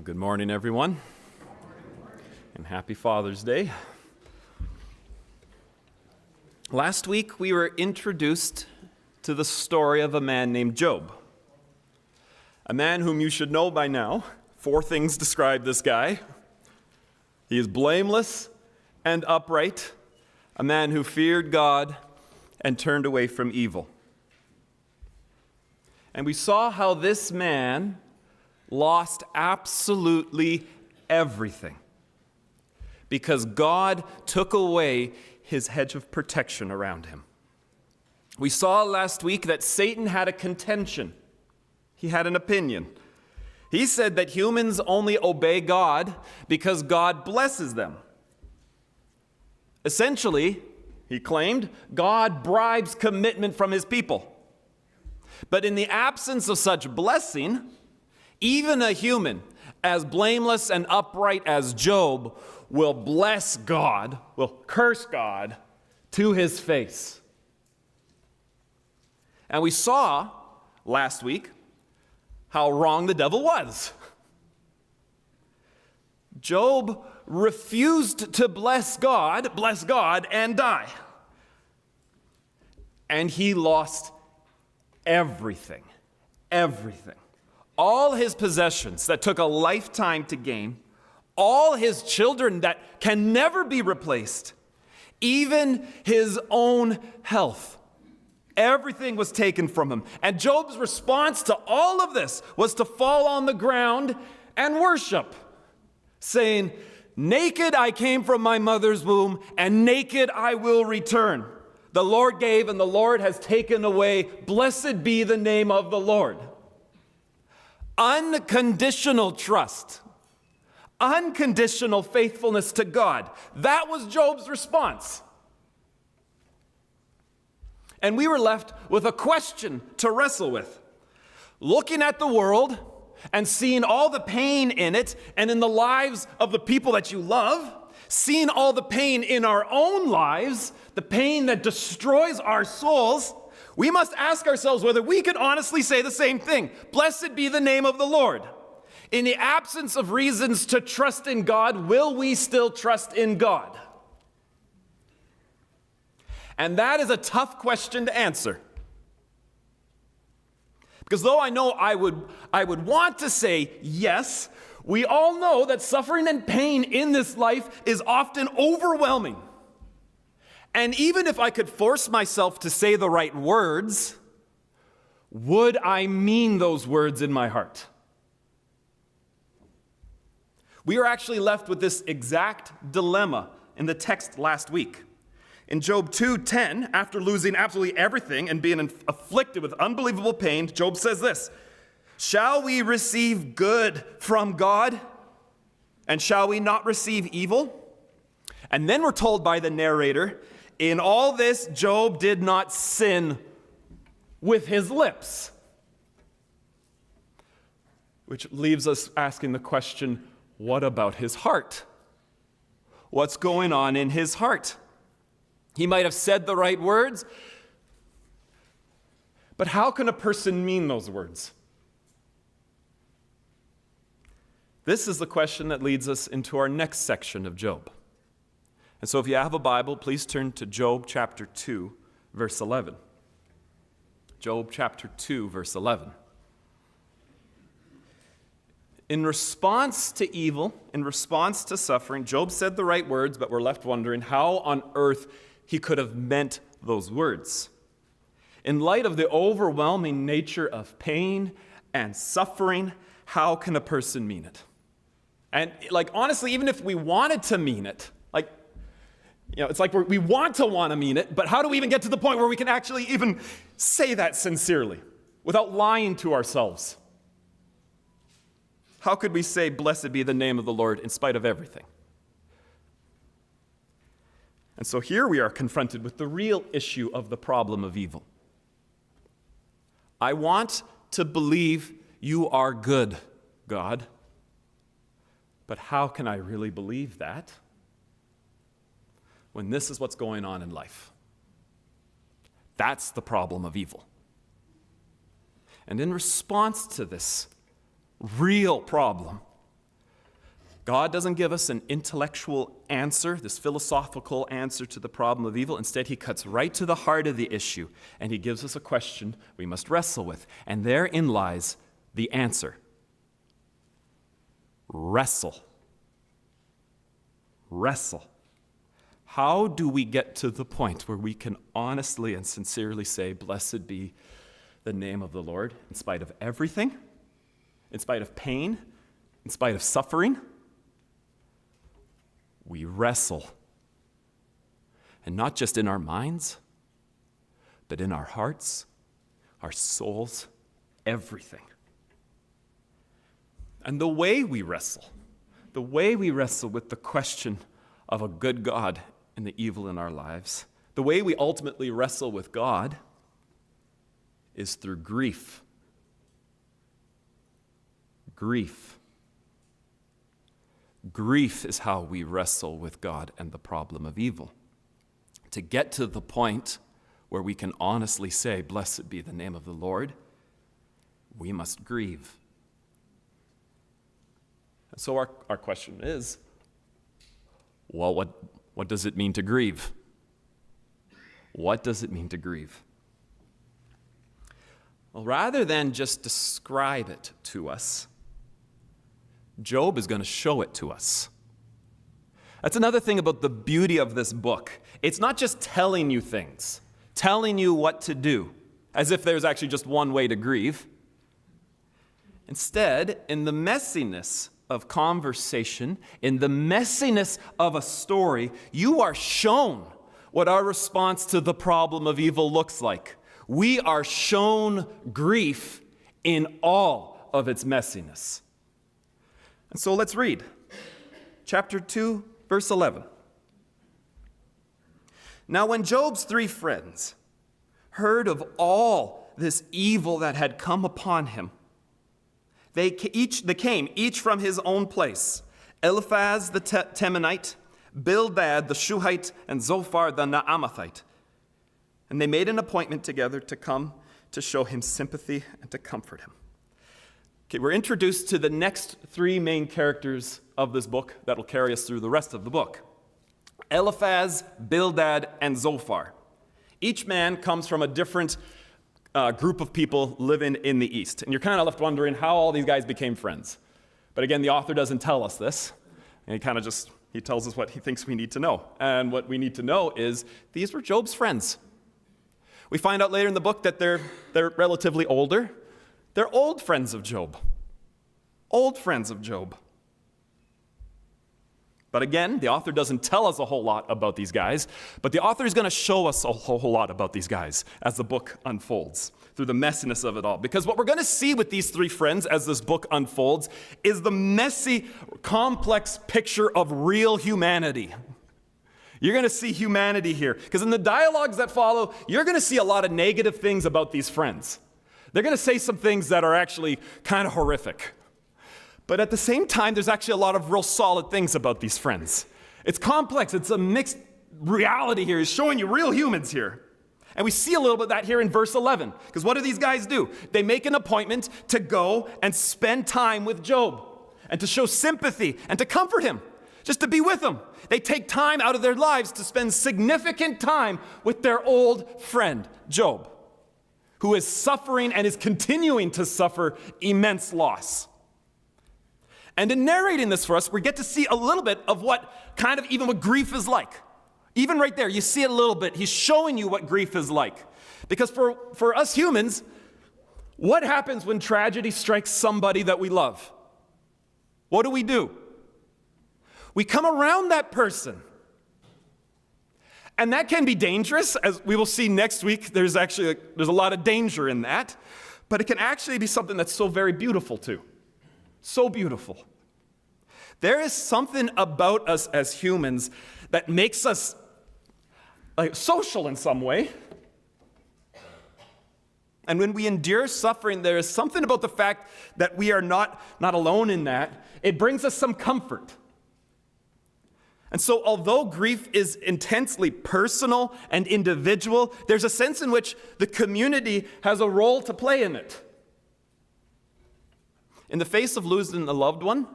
Good morning, everyone, and happy Father's Day. Last week, we were introduced to the story of a man named Job, a man whom you should know by now. 4 things describe this guy. He is blameless and upright, a man who feared God and turned away from evil. And we saw how this man lost absolutely everything because God took away his hedge of protection around him. We saw last week that Satan had a contention. He had an opinion. He said that humans only obey God because God blesses them. Essentially, he claimed, God bribes commitment from his people. But in the absence of such blessing, even a human as blameless and upright as Job will bless God, will curse God to his face. And we saw last week how wrong the devil was. Job refused to bless God and die. And he lost everything. All his possessions that took a lifetime to gain, all his children that can never be replaced, even his own health. Everything was taken from him. And Job's response to all of this was to fall on the ground and worship, saying, "Naked I came from my mother's womb, and naked I will return. The Lord gave, and the Lord has taken away. Blessed be the name of the Lord." Unconditional trust, unconditional faithfulness to God. That was Job's response. And we were left with a question to wrestle with. Looking at the world and seeing all the pain in it and in the lives of the people that you love, seeing all the pain in our own lives, the pain that destroys our souls, we must ask ourselves whether we can honestly say the same thing. Blessed be the name of the Lord. In the absence of reasons to trust in God, will we still trust in God? And that is a tough question to answer. Because though I know I would want to say yes, we all know that suffering and pain in this life is often overwhelming. And even if I could force myself to say the right words, would I mean those words in my heart? We are actually left with this exact dilemma in the text last week. In Job 2:10, after losing absolutely everything and being afflicted with unbelievable pain, Job says this, "Shall we receive good from God? And shall we not receive evil?" And then we're told by the narrator, in all this, Job did not sin with his lips. Which leaves us asking the question, what about his heart? What's going on in his heart? He might have said the right words, but how can a person mean those words? This is the question that leads us into our next section of Job. And so if you have a Bible, please turn to Job chapter 2, verse 11. Job chapter 2, verse 11. In response to evil, in response to suffering, Job said the right words, but we're left wondering how on earth he could have meant those words. In light of the overwhelming nature of pain and suffering, how can a person mean it? And honestly, even if we wanted to mean it, it's like we want to mean it, but how do we even get to the point where we can actually even say that sincerely without lying to ourselves? How could we say, "Blessed be the name of the Lord," in spite of everything? And so here we are confronted with the real issue of the problem of evil. I want to believe you are good, God, but how can I really believe that when this is what's going on in life? That's the problem of evil. And in response to this real problem, God doesn't give us an intellectual answer, this philosophical answer to the problem of evil. Instead, he cuts right to the heart of the issue, and he gives us a question we must wrestle with. And therein lies the answer. Wrestle. Wrestle. How do we get to the point where we can honestly and sincerely say, "Blessed be the name of the Lord," in spite of everything, in spite of pain, in spite of suffering? We wrestle. And not just in our minds, but in our hearts, our souls, everything. And the way we wrestle with the question of a good God and the evil in our lives, the way we ultimately wrestle with God is through grief. Grief. Grief is how we wrestle with God and the problem of evil. To get to the point where we can honestly say, "Blessed be the name of the Lord," we must grieve. And so our question is, well, what does it mean to grieve? What does it mean to grieve? Well, rather than just describe it to us, Job is going to show it to us. That's another thing about the beauty of this book. It's not just telling you things, telling you what to do, as if there's actually just one way to grieve. Instead, in the messiness of conversation, in the messiness of a story, you are shown what our response to the problem of evil looks like. We are shown grief in all of its messiness. And so let's read. Chapter 2, verse 11. Now when Job's 3 friends heard of all this evil that had come upon him, they came, each from his own place. Eliphaz the Temanite, Bildad the Shuhite, and Zophar the Naamathite. And they made an appointment together to come to show him sympathy and to comfort him. Okay, we're introduced to the next 3 main characters of this book that will carry us through the rest of the book. Eliphaz, Bildad, and Zophar. Each man comes from a different group of people living in the East. And you're kind of left wondering how all these guys became friends. But again, the author doesn't tell us this. And he tells us what he thinks we need to know. And what we need to know is these were Job's friends. We find out later in the book that they're relatively older. They're old friends of Job. Old friends of Job. But again, the author doesn't tell us a whole lot about these guys, but the author is going to show us a whole lot about these guys as the book unfolds, through the messiness of it all. Because what we're going to see with these 3 friends as this book unfolds is the messy, complex picture of real humanity. You're going to see humanity here. Because in the dialogues that follow, you're going to see a lot of negative things about these friends. They're going to say some things that are actually kind of horrific. But at the same time, there's actually a lot of real solid things about these friends. It's complex. It's a mixed reality here. He's showing you real humans here. And we see a little bit of that here in verse 11. Because what do these guys do? They make an appointment to go and spend time with Job and to show sympathy and to comfort him, just to be with him. They take time out of their lives to spend significant time with their old friend, Job, who is suffering and is continuing to suffer immense loss. And in narrating this for us, we get to see a little bit of what grief is like. Even right there, you see it a little bit. He's showing you what grief is like. Because for us humans, what happens when tragedy strikes somebody that we love? What do? We come around that person. And that can be dangerous. As we will see next week, there's a lot of danger in that. But it can actually be something that's so very beautiful too. So beautiful. There is something about us as humans that makes us social in some way. And when we endure suffering, there is something about the fact that we are not alone in that. It brings us some comfort. And so although grief is intensely personal and individual, there's a sense in which the community has a role to play in it. In the face of losing a loved one,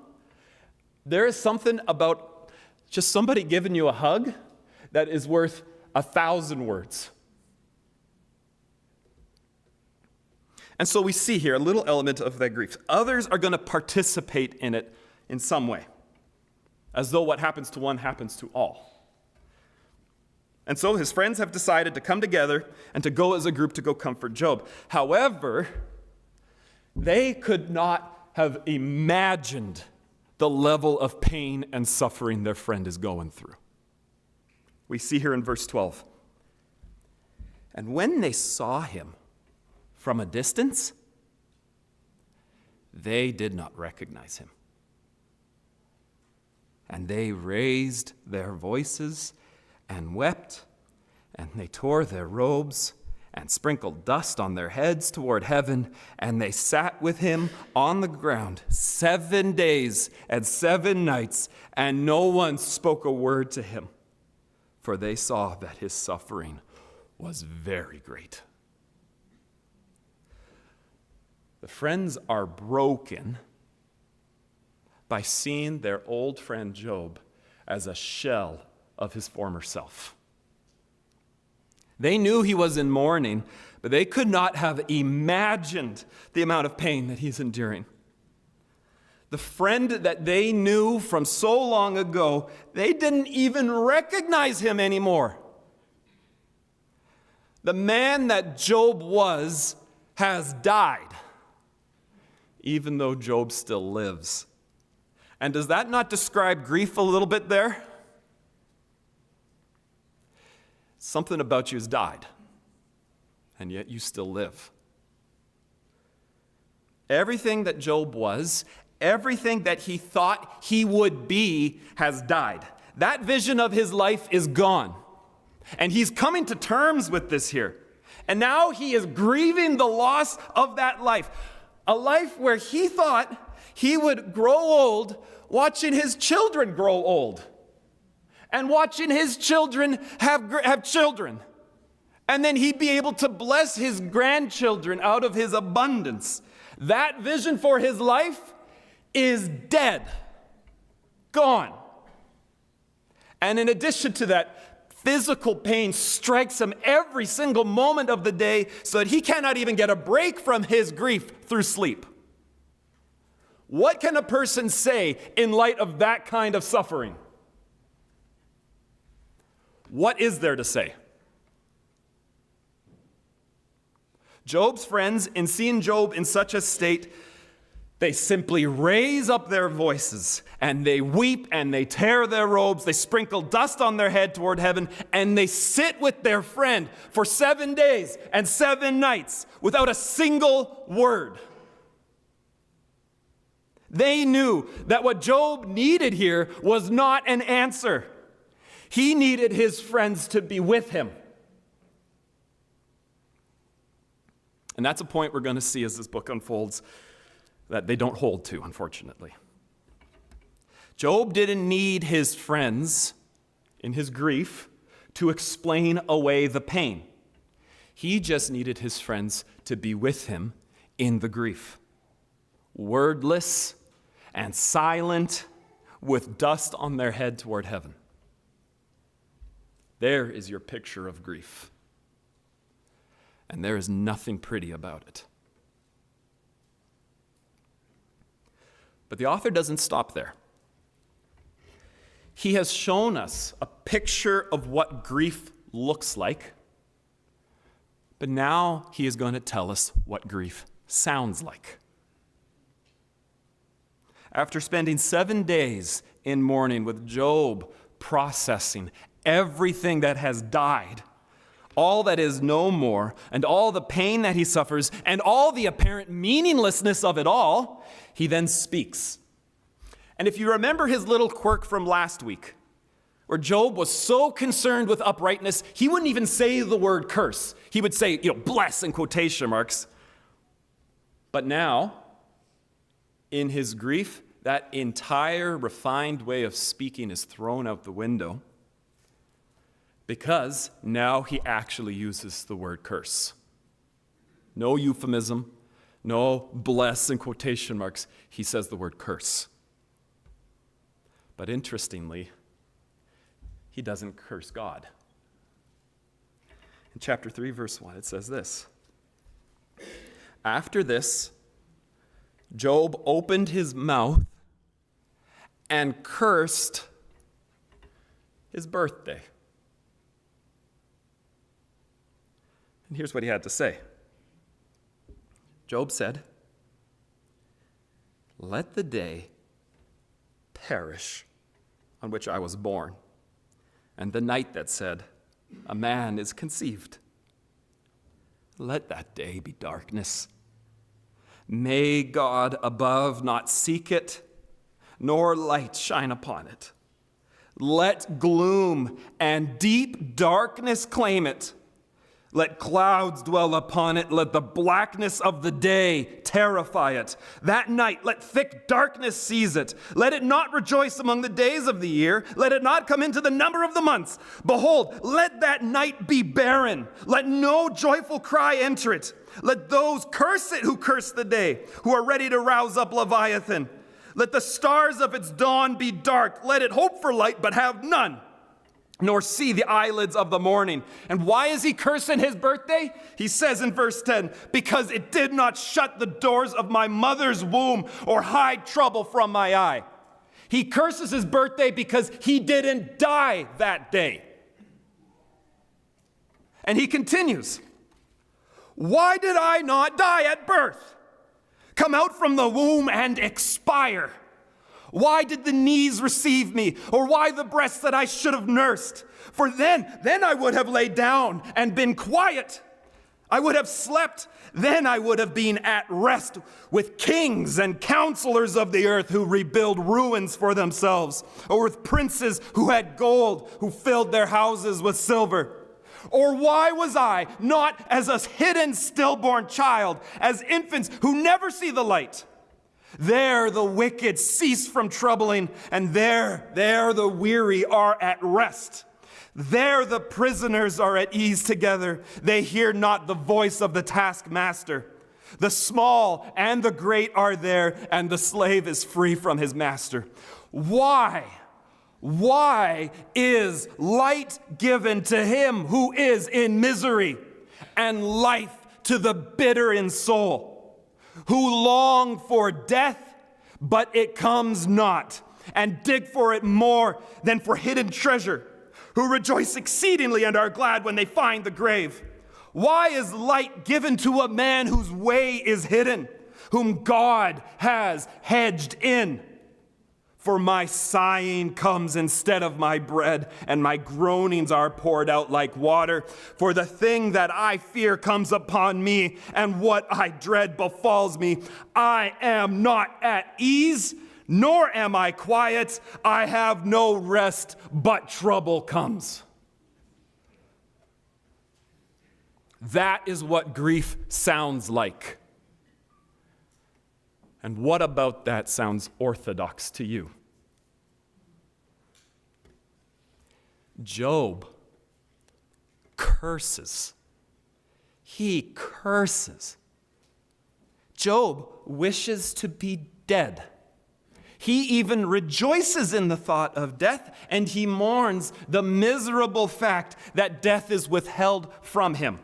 There is something about just somebody giving you a hug that is worth 1,000 words. And so we see here a little element of that grief. Others are going to participate in it in some way, as though what happens to one happens to all. And so his friends have decided to come together and to go as a group to go comfort Job. However, they could not have imagined the level of pain and suffering their friend is going through. We see here in verse 12. And when they saw him from a distance, they did not recognize him. And they raised their voices and wept, and they tore their robes and sprinkled dust on their heads toward heaven, and they sat with him on the ground 7 days and 7 nights, and no one spoke a word to him, for they saw that his suffering was very great. The friends are broken by seeing their old friend Job as a shell of his former self. They knew he was in mourning, but they could not have imagined the amount of pain that he's enduring. The friend that they knew from so long ago, they didn't even recognize him anymore. The man that Job was has died, even though Job still lives. And does that not describe grief a little bit there? Something about you has died, and yet you still live. Everything that Job was, everything that he thought he would be, has died. That vision of his life is gone. And he's coming to terms with this here. And now he is grieving the loss of that life. A life where he thought he would grow old watching his children grow old. And watching his children have children. And then he'd be able to bless his grandchildren out of his abundance. That vision for his life is dead. Gone. And in addition to that, physical pain strikes him every single moment of the day so that he cannot even get a break from his grief through sleep. What can a person say in light of that kind of suffering? What is there to say? Job's friends, in seeing Job in such a state, they simply raise up their voices and they weep and they tear their robes, they sprinkle dust on their head toward heaven, and they sit with their friend for 7 days and 7 nights without a single word. They knew that what Job needed here was not an answer. He needed his friends to be with him. And that's a point we're going to see as this book unfolds that they don't hold to, unfortunately. Job didn't need his friends in his grief to explain away the pain. He just needed his friends to be with him in the grief. Wordless and silent, with dust on their head toward heaven. There is your picture of grief. And there is nothing pretty about it. But the author doesn't stop there. He has shown us a picture of what grief looks like, but now he is going to tell us what grief sounds like. After spending 7 days in mourning with Job processing everything that has died, all that is no more, and all the pain that he suffers, and all the apparent meaninglessness of it all, he then speaks. And if you remember his little quirk from last week, where Job was so concerned with uprightness, he wouldn't even say the word curse. He would say, bless in quotation marks. But now, in his grief, that entire refined way of speaking is thrown out the window, because now he actually uses the word curse. No euphemism, no bless in quotation marks. He says the word curse. But interestingly, he doesn't curse God. In chapter 3, verse 1, it says this. After this, Job opened his mouth and cursed his birthday. And here's what he had to say. Job said, "Let the day perish on which I was born, and the night that said, a man is conceived. Let that day be darkness. May God above not seek it, nor light shine upon it. Let gloom and deep darkness claim it. Let clouds dwell upon it. Let the blackness of the day terrify it. That night, let thick darkness seize it. Let it not rejoice among the days of the year. Let it not come into the number of the months. Behold, let that night be barren. Let no joyful cry enter it. Let those curse it who curse the day, who are ready to rouse up Leviathan. Let the stars of its dawn be dark. Let it hope for light, but have none, nor see the eyelids of the morning." And why is he cursing his birthday? He says in verse 10, "Because it did not shut the doors of my mother's womb or hide trouble from my eye." He curses his birthday because he didn't die that day. And he continues, "Why did I not die at birth? Come out from the womb and expire. Why did the knees receive me, or why the breasts that I should have nursed? For then I would have laid down and been quiet. I would have slept, then I would have been at rest with kings and counselors of the earth who rebuild ruins for themselves, or with princes who had gold, who filled their houses with silver. Or why was I not as a hidden stillborn child, as infants who never see the light? There the wicked cease from troubling, and there the weary are at rest. There the prisoners are at ease together. They hear not the voice of the taskmaster. The small and the great are there, and the slave is free from his master. Why is light given to him who is in misery, and life to the bitter in soul, who long for death, but it comes not, and dig for it more than for hidden treasure, who rejoice exceedingly and are glad when they find the grave? Why is light given to a man whose way is hidden, whom God has hedged in? For my sighing comes instead of my bread, and my groanings are poured out like water. For the thing that I fear comes upon me, and what I dread befalls me. I am not at ease, nor am I quiet. I have no rest, but trouble comes. That is what grief sounds like. And what about that sounds orthodox to you? Job curses. He curses. Job wishes to be dead. He even rejoices in the thought of death, and he mourns the miserable fact that death is withheld from him.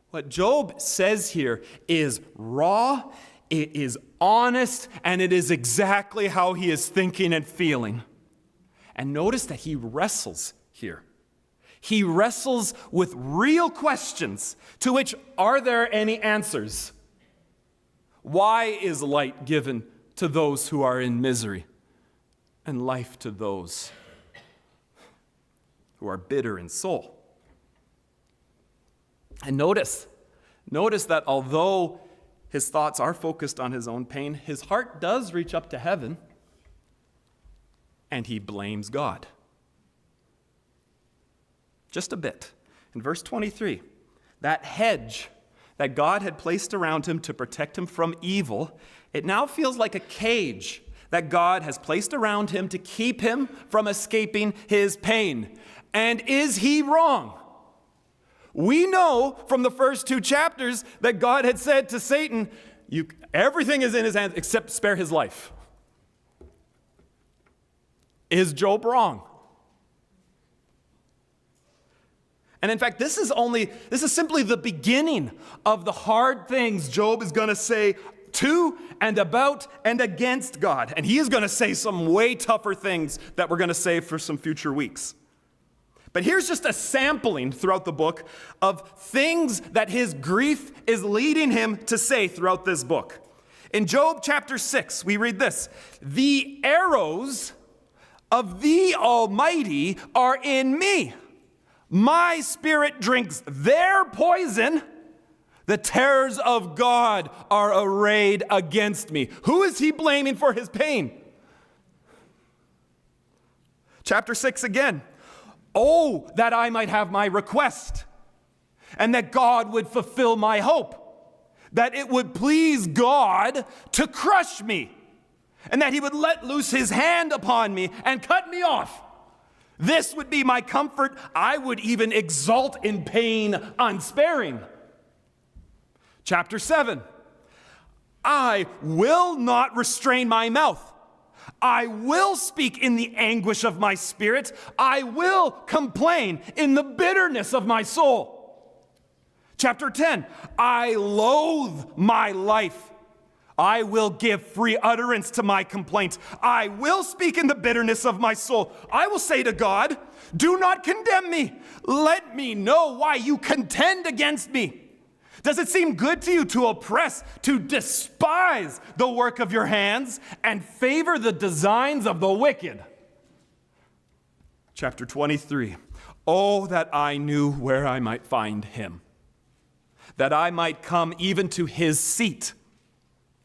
What Job says here is raw, it is honest, and it is exactly how he is thinking and feeling. And notice that he wrestles here. He wrestles with real questions to which are there any answers? Why is light given to those who are in misery, and life to those who are bitter in soul? And notice that although his thoughts are focused on his own pain, his heart does reach up to heaven, and he blames God. Just a bit. In verse 23, that hedge that God had placed around him to protect him from evil, it now feels like a cage that God has placed around him to keep him from escaping his pain. And is he wrong? We know from the first 2 chapters that God had said to Satan, everything is in his hands except spare his life. Is Job wrong? And in fact, this is simply the beginning of the hard things Job is going to say to and about and against God. And he is going to say some way tougher things that we're going to save for some future weeks. But here's just a sampling throughout the book of things that his grief is leading him to say throughout this book. In Job chapter 6, we read this: "The arrows of the Almighty are in me. My spirit drinks their poison. The terrors of God are arrayed against me." Who is he blaming for his pain? Chapter 6 again. "Oh, that I might have my request, and that God would fulfill my hope, that it would please God to crush me, and that he would let loose his hand upon me and cut me off. This would be my comfort. I would even exult in pain unsparing." Chapter 7. "I will not restrain my mouth. I will speak in the anguish of my spirit. I will complain in the bitterness of my soul." Chapter 10. "I loathe my life. I will give free utterance to my complaint. I will speak in the bitterness of my soul. I will say to God, do not condemn me. Let me know why you contend against me. Does it seem good to you to oppress, to despise the work of your hands, and favor the designs of the wicked?" Chapter 23. "Oh, that I knew where I might find him, that I might come even to his seat.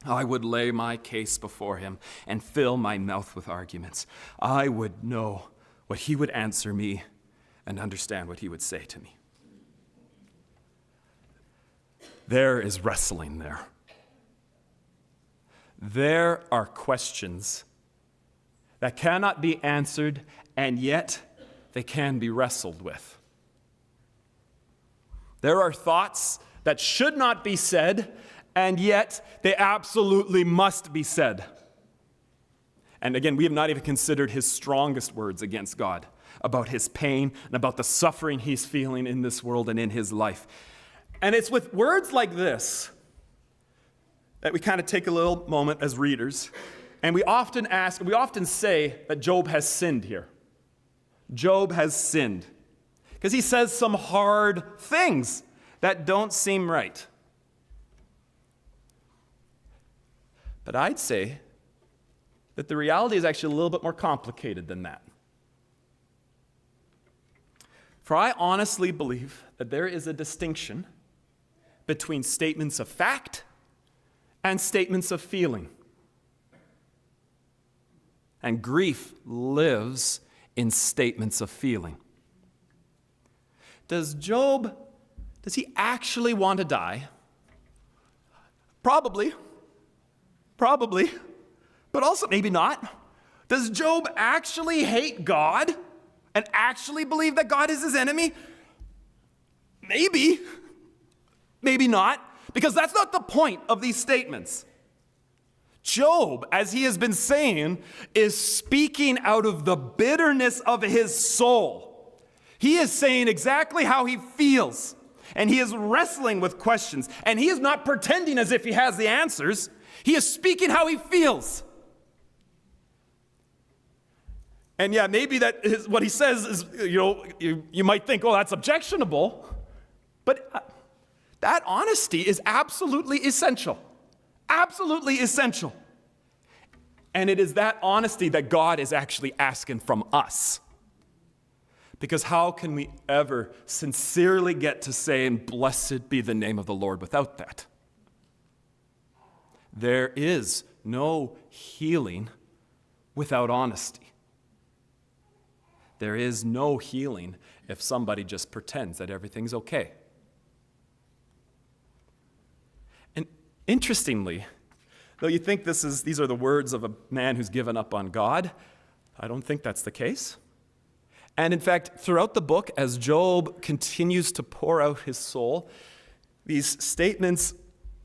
I would lay my case before him and fill my mouth with arguments. I would know what he would answer me and understand what he would say to me." There is wrestling there. There are questions that cannot be answered, and yet they can be wrestled with. There are thoughts that should not be said, and yet they absolutely must be said. And again, we have not even considered his strongest words against God about his pain and about the suffering he's feeling in this world and in his life. And it's with words like this that we kind of take a little moment as readers, and we often say that Job has sinned here. Job has sinned because he says some hard things that don't seem right. But I'd say that the reality is actually a little bit more complicated than that. For I honestly believe that there is a distinction between statements of fact and statements of feeling. And grief lives in statements of feeling. Does he actually want to die? Probably, but also maybe not. Does Job actually hate God and actually believe that God is his enemy? Maybe not, because that's not the point of these statements. Job, as he has been saying, is speaking out of the bitterness of his soul. He is saying exactly how he feels, and he is wrestling with questions, and he is not pretending as if he has the answers. He is speaking how he feels. And yeah, maybe what he says is, you might think, oh, that's objectionable, but that honesty is absolutely essential. Absolutely essential. And it is that honesty that God is actually asking from us. Because how can we ever sincerely get to say, and blessed be the name of the Lord, without that? There is no healing without honesty. There is no healing if somebody just pretends that everything's okay. And interestingly, though you think these are the words of a man who's given up on God, I don't think that's the case. And in fact, throughout the book, as Job continues to pour out his soul, these statements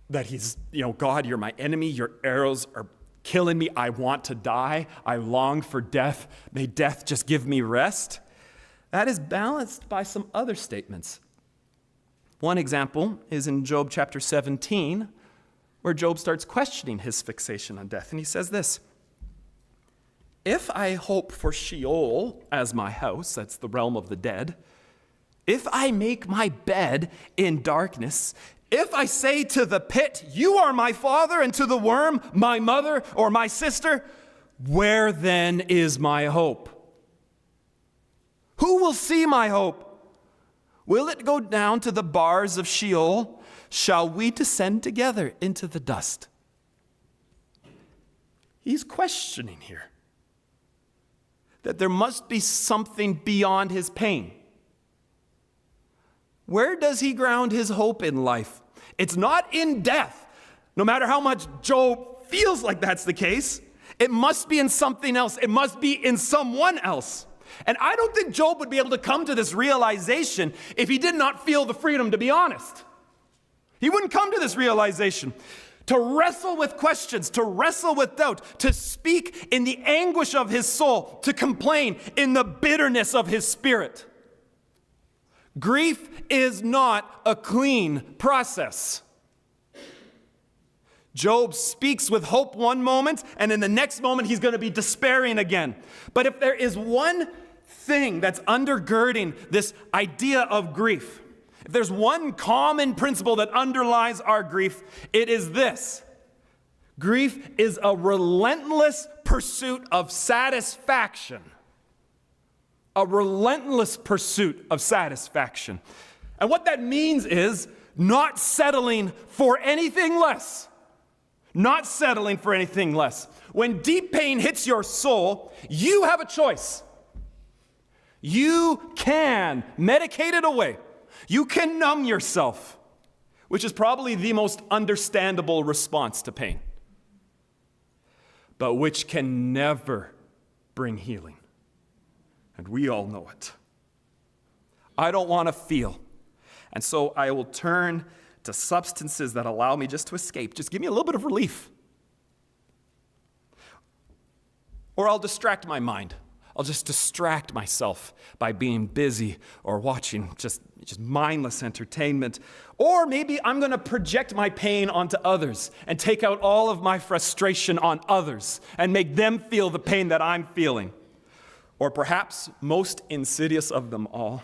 that he's, God, you're my enemy, your arrows are killing me. I want to die. I long for death. May death just give me rest. That is balanced by some other statements. One example is in Job chapter 17, where Job starts questioning his fixation on death. And he says this: if I hope for Sheol as my house, that's the realm of the dead, if I make my bed in darkness, if I say to the pit, you are my father, and to the worm, my mother or my sister, where then is my hope? Who will see my hope? Will it go down to the bars of Sheol? Shall we descend together into the dust? He's questioning here that there must be something beyond his pain. Where does he ground his hope in life? It's not in death. No matter how much Job feels like that's the case, it must be in something else. It must be in someone else. And I don't think Job would be able to come to this realization if he did not feel the freedom to be honest. He wouldn't come to this realization. To wrestle with questions, to wrestle with doubt, to speak in the anguish of his soul, to complain in the bitterness of his spirit. Grief is not a clean process. Job speaks with hope one moment, and in the next moment he's going to be despairing again. But if there is one thing that's undergirding this idea of grief, if there's one common principle that underlies our grief, it is this: grief is a relentless pursuit of satisfaction. A relentless pursuit of satisfaction. And what that means is not settling for anything less. Not settling for anything less. When deep pain hits your soul, you have a choice. You can medicate it away. You can numb yourself, which is probably the most understandable response to pain, but which can never bring healing. And we all know it. I don't want to feel. And so I will turn to substances that allow me just to escape. Just give me a little bit of relief. Or I'll distract my mind. I'll just distract myself by being busy or watching just mindless entertainment. Or maybe I'm going to project my pain onto others and take out all of my frustration on others and make them feel the pain that I'm feeling. Or perhaps, most insidious of them all,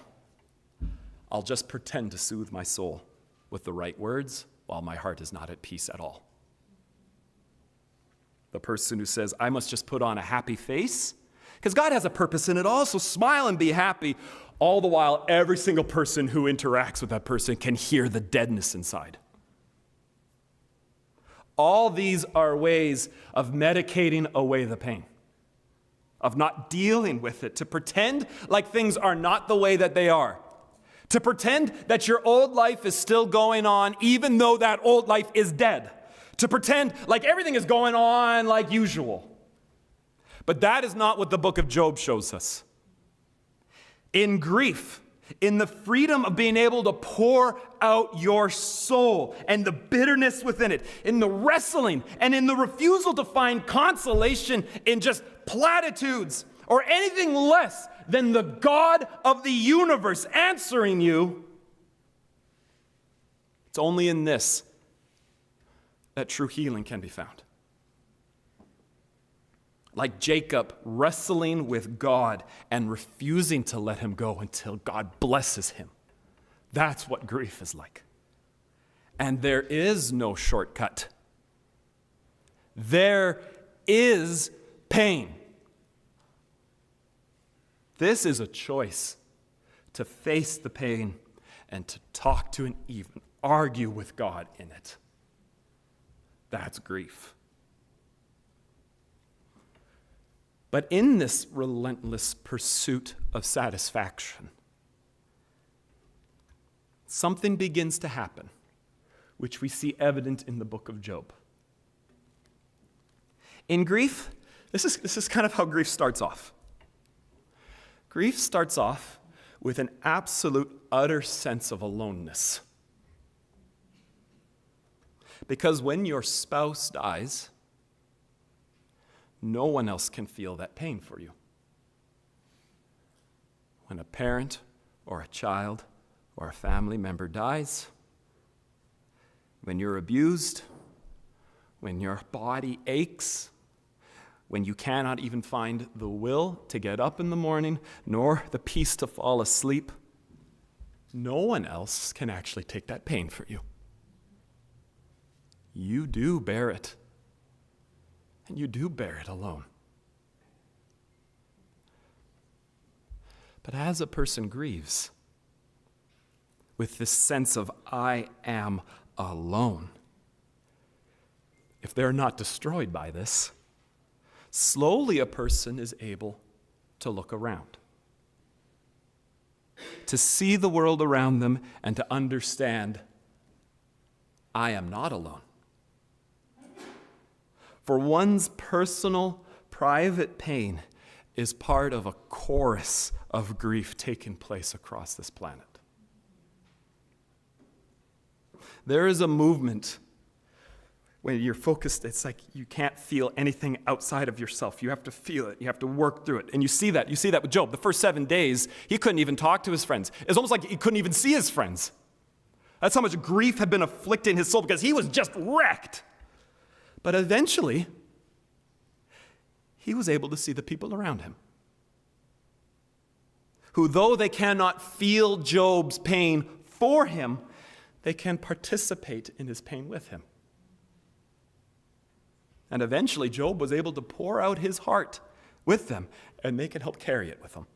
I'll just pretend to soothe my soul with the right words while my heart is not at peace at all. The person who says, I must just put on a happy face, because God has a purpose in it all, so smile and be happy, all the while every single person who interacts with that person can hear the deadness inside. All these are ways of medicating away the pain, of not dealing with it, to pretend like things are not the way that they are, to pretend that your old life is still going on even though that old life is dead, to pretend like everything is going on like usual. But that is not what the book of Job shows us. In grief, in the freedom of being able to pour out your soul and the bitterness within it, in the wrestling and in the refusal to find consolation in just platitudes or anything less than the God of the universe answering you, it's only in this that true healing can be found. Like Jacob wrestling with God and refusing to let him go until God blesses him. That's what grief is like. And there is no shortcut. There is pain. This is a choice to face the pain and to talk to and even argue with God in it. That's grief. But in this relentless pursuit of satisfaction, something begins to happen, which we see evident in the book of Job. In grief, this is kind of how grief starts off. Grief starts off with an absolute, utter sense of aloneness. Because when your spouse dies, No one else can feel that pain for you. When a parent or a child or a family member dies, when you're abused, when your body aches, when you cannot even find the will to get up in the morning, nor the peace to fall asleep, no one else can actually take that pain for you. You do bear it, and you do bear it alone. But as a person grieves with this sense of, I am alone, if they're not destroyed by this, slowly a person is able to look around, to see the world around them and to understand, I am not alone. For one's personal, private pain is part of a chorus of grief taking place across this planet. There is a movement when you're focused, it's like you can't feel anything outside of yourself. You have to feel it. You have to work through it. And you see that. You see that with Job. The first 7 days, he couldn't even talk to his friends. It's almost like he couldn't even see his friends. That's how much grief had been afflicting his soul because he was just wrecked. But eventually, he was able to see the people around him, who, though they cannot feel Job's pain for him, they can participate in his pain with him. And eventually, Job was able to pour out his heart with them, and they can help carry it with him.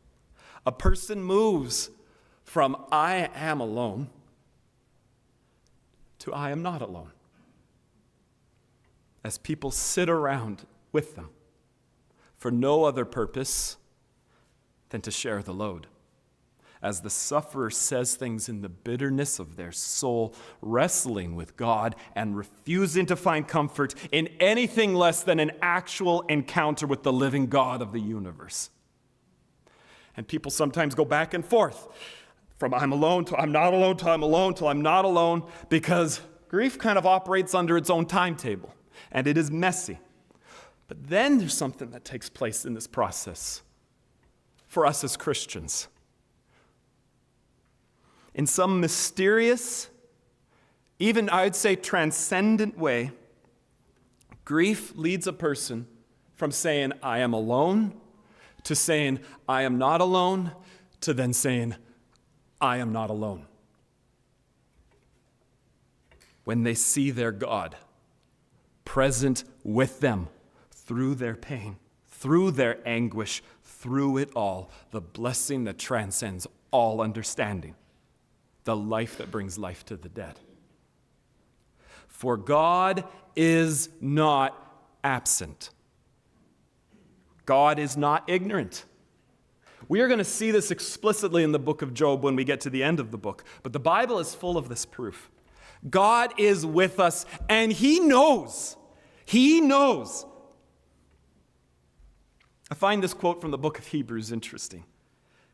A person moves from I am alone to I am not alone, as people sit around with them for no other purpose than to share the load. As the sufferer says things in the bitterness of their soul, wrestling with God and refusing to find comfort in anything less than an actual encounter with the living God of the universe. And people sometimes go back and forth from I'm alone to I'm not alone to I'm alone to I'm not alone, because grief kind of operates under its own timetable, and it is messy. But then there's something that takes place in this process for us as Christians. In some mysterious, even I'd say transcendent way, grief leads a person from saying, I am alone, to saying, I am not alone, to then saying, I am not alone. When they see their God present with them through their pain, through their anguish, through it all, the blessing that transcends all understanding. The life that brings life to the dead. For God is not absent. God is not ignorant. We are going to see this explicitly in the book of Job when we get to the end of the book, but the Bible is full of this proof. God is with us, and He knows. He knows. I find this quote from the book of Hebrews interesting.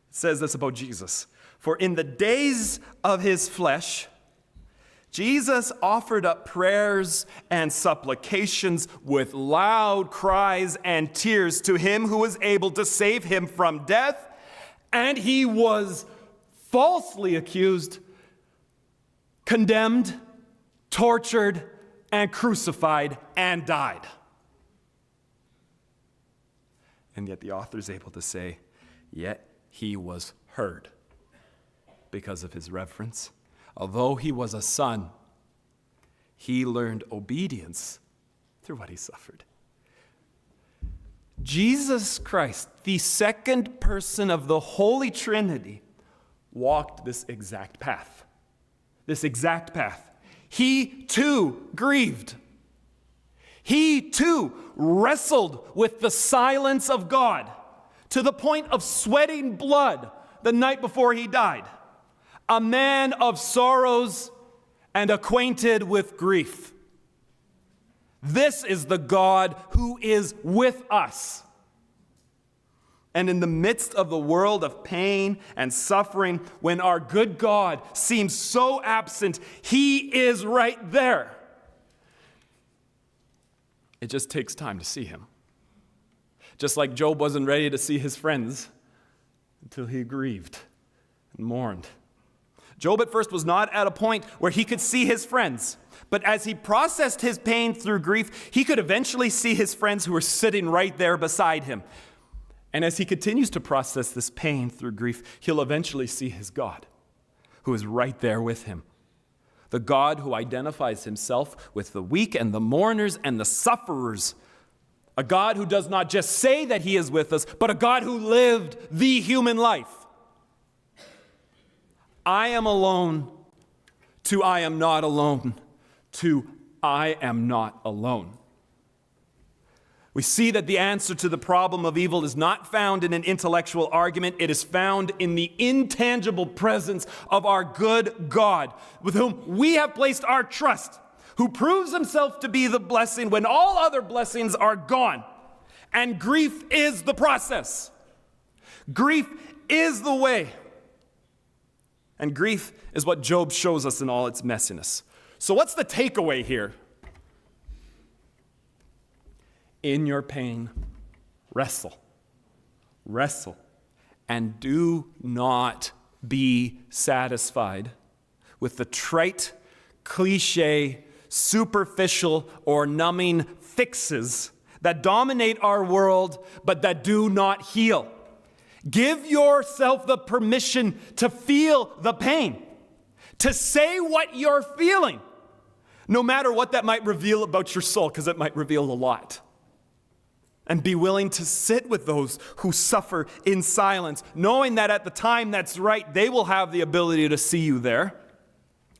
It says this about Jesus. For in the days of his flesh, Jesus offered up prayers and supplications with loud cries and tears to him who was able to save him from death, and he was falsely accused, condemned, tortured, and crucified, and died. And yet the author is able to say, yet he was heard. Because of his reverence. Although he was a son, he learned obedience through what he suffered. Jesus Christ, the second person of the Holy Trinity, walked this exact path. This exact path. He too grieved. He too wrestled with the silence of God to the point of sweating blood the night before he died. A man of sorrows and acquainted with grief. This is the God who is with us. And in the midst of the world of pain and suffering, when our good God seems so absent, He is right there. It just takes time to see Him. Just like Job wasn't ready to see his friends until he grieved and mourned. Job at first was not at a point where he could see his friends, but as he processed his pain through grief, he could eventually see his friends who were sitting right there beside him. And as he continues to process this pain through grief, he'll eventually see his God, who is right there with him. The God who identifies himself with the weak and the mourners and the sufferers. A God who does not just say that he is with us, but a God who lived the human life. I am alone, to I am not alone, to I am not alone. We see that the answer to the problem of evil is not found in an intellectual argument. It is found in the intangible presence of our good God, with whom we have placed our trust, who proves himself to be the blessing when all other blessings are gone. And grief is the process. Grief is the way. And grief is what Job shows us in all its messiness. So what's the takeaway here? In your pain, wrestle. Wrestle. And do not be satisfied with the trite, cliche, superficial, or numbing fixes that dominate our world but that do not heal. Give yourself the permission to feel the pain, to say what you're feeling, no matter what that might reveal about your soul, because it might reveal a lot. And be willing to sit with those who suffer in silence, knowing that at the time that's right, they will have the ability to see you there.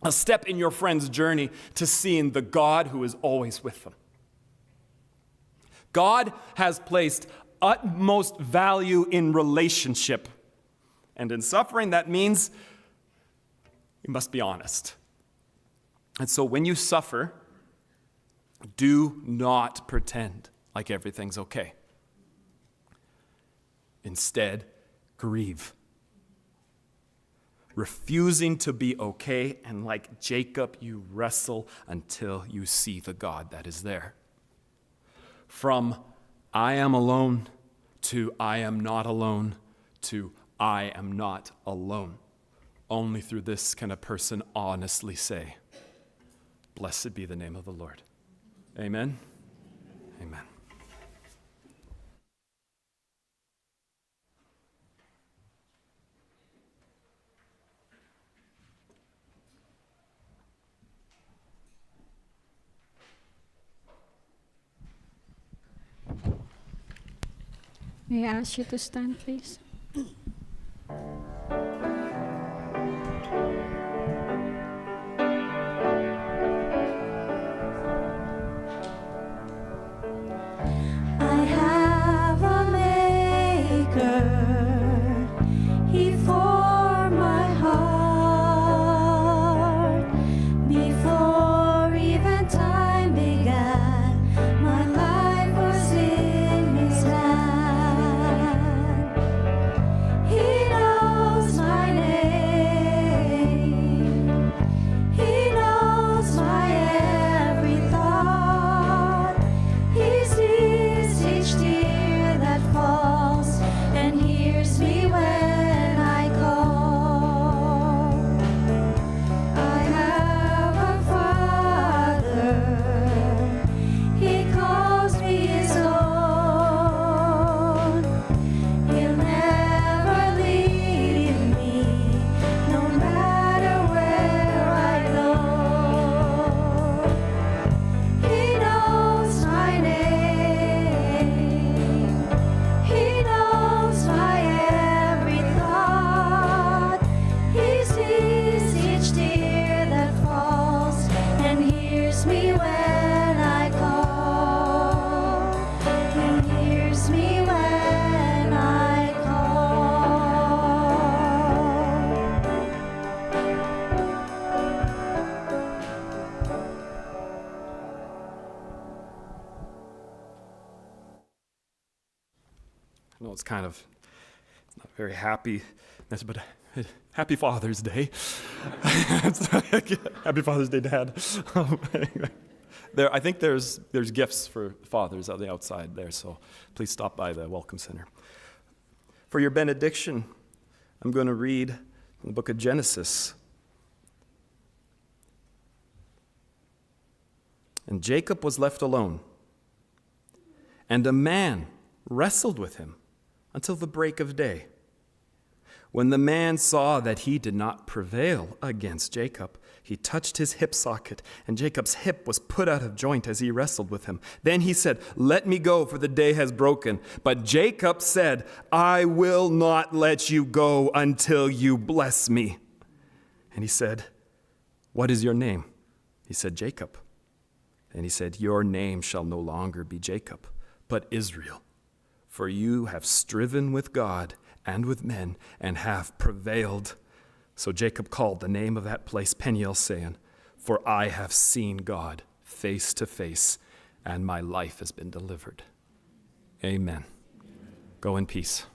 A step in your friend's journey to seeing the God who is always with them. God has placed utmost value in relationship. And in suffering, that means you must be honest. And so when you suffer, do not pretend like everything's okay. Instead, grieve. Refusing to be okay, and like Jacob, you wrestle until you see the God that is there. From I am alone to I am not alone to I am not alone. Only through this can a person honestly say, blessed be the name of the Lord. Amen? Amen. May I ask you to stand, please? I have a maker, he formed my heart. Before even time began, my life was in his hand. He knows my name, he knows my every thought. He sees each tear that falls and hears me when I call. I have a Father, he calls me his own. He'll never leave me, no matter where I go. He knows my name, he knows my every thought. He sees each tear that falls and hears me when I call. He hears me when I call. I know it's not very happy, but happy Father's Day. Happy Father's Day, Dad. Anyway. I think there's gifts for fathers on the outside there, so please stop by the Welcome Center. For your benediction, I'm going to read from the book of Genesis. And Jacob was left alone, and a man wrestled with him until the break of day. When the man saw that he did not prevail against Jacob, he touched his hip socket, and Jacob's hip was put out of joint as he wrestled with him. Then he said, "Let me go, for the day has broken." But Jacob said, "I will not let you go until you bless me." And he said, "What is your name?" He said, "Jacob." And he said, "Your name shall no longer be Jacob, but Israel, for you have striven with God and with men and have prevailed." So Jacob called the name of that place Peniel, saying, "For I have seen God face to face, and my life has been delivered." Amen. Go in peace.